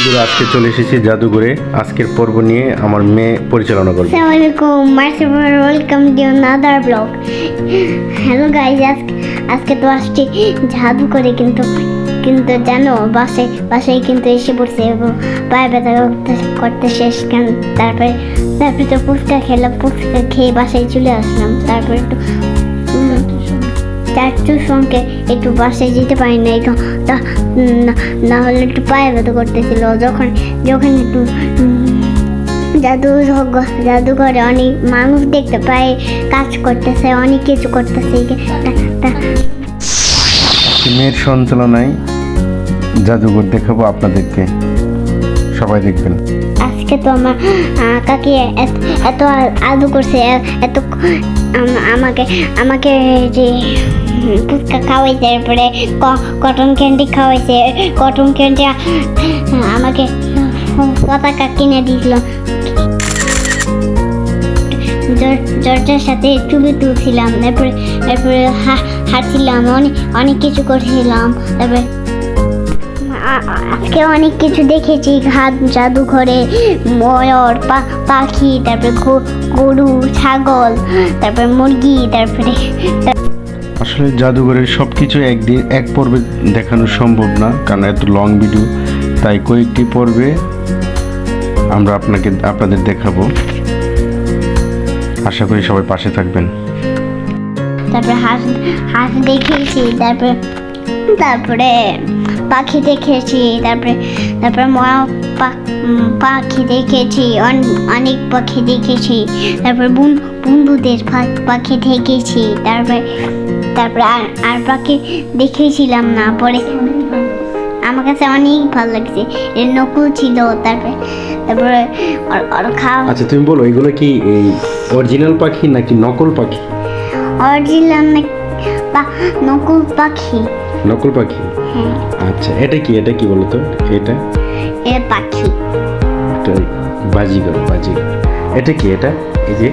বন্ধুরা, আজকে চলে এসেছি জাদুঘরে। আজকের পর্ব নিয়ে আমার মেয়ে পরিচালনা করবে। আসসালামু আলাইকুম, welcome to another blog. Hello guys, আজকে তো আসছি জাদুঘরে, কিন্তু জানো বাসায় কিন্তু এসে পড়ছে এবং পায়ে ব্যথা করতে শেষ। তারপরে তো ফুচকা খেলাম, ফুচকা খেয়ে বাসায় চলে আসলাম। তারপরে একটু চারটুর সঙ্গে একটু বাসায় যেতে পারি না, না হলে একটু পায়ে ব্যথা করতেছিল। যখন একটু জাদুঘরে অনেক মানুষ দেখতে পায়, কাজ করতেছে, অনেক কিছু করতেছে। মেয়ের সঞ্চালনায় জাদুঘর দেখাবো আপনাদেরকে, সবাই দেখবেন। আজকে তো আমার কাকি এত আদর করছে, এত আমাকে যে ফুচকা খাওয়াইছে, তারপরে কটন ক্যান্ডি খাওয়াইছে। কটন ক্যান্ডি আমাকে পতাকা কিনে দিয়েছিল। জর্জার সাথে ছবি তুলছিলাম, তারপরে হাঁটছিলাম, অনেক কিছু করছিলাম। তারপরে আজকে অনেক কিছু দেখেছি জাদুঘরে, ময়ূর, পাখি, তারপরে গরু, ছাগল, তারপরে মুরগি। তারপরে আসলে জাদুঘরের সব কিছু এক পর্বে দেখানো সম্ভব না, কারণ এত লং ভিডিও, তাই কয়েকটি পর্বে আমরা আপনাদের দেখাবো। আশা করি সবাই পাশে থাকবেন। তারপরে হাঁস দেখেছি, তারপরে পাখি দেখেছি, তারপরে পাখি দেখেছি, অনেক পাখি দেখেছি। তারপরে বন্ধুদের পাখি দেখেছি। তারপরে আর পাখি দেখেছিলাম না, পরে আমার কাছে অনেক ভালো লাগছে। এর নকুল ছিল। তারপরে খাওয়া। আচ্ছা, তুমি বলো, এগুলো কি এই অরিজিনাল পাখি নাকি নকল পাখি? অরিজিনাল নকুল পাখি। নকল পাখি? হ্যাঁ। আচ্ছা, এটা কি বলো তো? এটা পাখি। এটা বাজিগর। এটা কি? এটা এই যে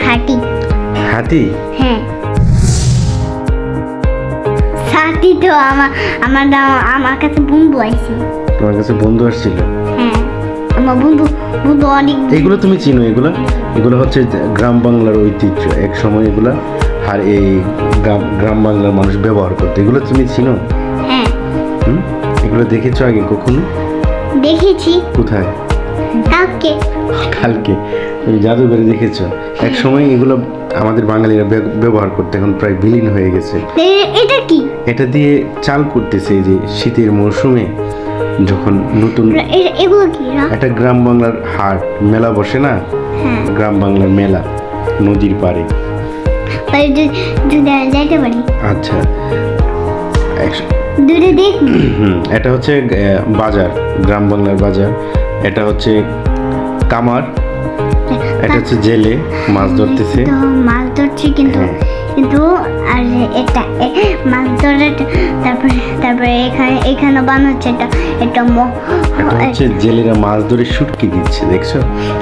হাতি। হ্যাঁ, হাতি তো আমার কাছে বন্ধু আসছে। তোমার কাছে বন্ধু আসছিল? হ্যাঁ, আমার বন্ধু অনেক। এগুলো তুমি চিনো? এগুলো হচ্ছে গ্রাম বাংলার ঐতিহ্য। এক সময় এগুলা আর এই গ্রাম বাংলার মানুষ ব্যবহার করতো। এগুলো তুমি চিনো? হ্যাঁ। এগুলো দেখেছো আগে কখনো? দেখেছি। কোথায়? কালকে তুমি জাদুঘরে দেখেছো? এক সময় এগুলো আমাদের বাঙালিরা ব্যবহার করতে, এখন প্রায় বিলীন হয়ে গেছে। এটা কি? এটা দিয়ে চাল করতেছে এই যে শীতের মৌসুমে, যখন নতুন। এগুলো কি? এটা গ্রাম বাংলার হাট, মেলা বসে না? হ্যাঁ, গ্রাম বাংলার মেলা, নদীর পাড়ে। যাইতে পারি? আচ্ছা, এটা হচ্ছে বাজার, গ্রাম বাংলার বাজার। এটা হচ্ছে কামার, এটা হচ্ছে জেলে মাছ ধরতেছে। মাছ ধরছে, কিন্তু আর এটা মাছ ধরে। তারপরে এখানে বানাচ্ছে এটা হচ্ছে জেলেরা মাছ ধরে শুটকি দিচ্ছে, দেখছো?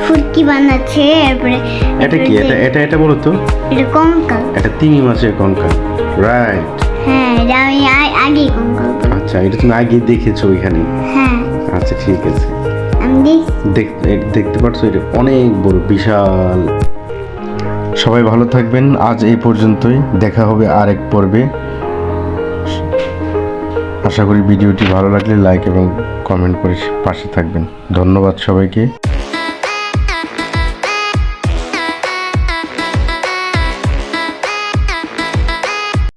ফুটকি বানাচ্ছে। তারপরে এটা কি? এটা বলো তো? এটা কঙ্কাল। এটা তিমি মাছের কঙ্কাল, রাইট? হ্যাঁ, এটা আমি আগে কঙ্কাল। আচ্ছা, এটা তুমি আগে দেখেছো ওইখানে? হ্যাঁ। আচ্ছা, ঠিক আছে। আমি দেখতে পাচ্ছ, এটা অনেক বড়, বিশাল। সবাই ভালো থাকবেন। আজ এই পর্যন্তই, দেখা হবে আরেক পর্বে। আশা করি ভিডিওটি ভালো লাগলে লাইক এবং কমেন্ট করে পাশে থাকবেন। ধন্যবাদ সবাইকে।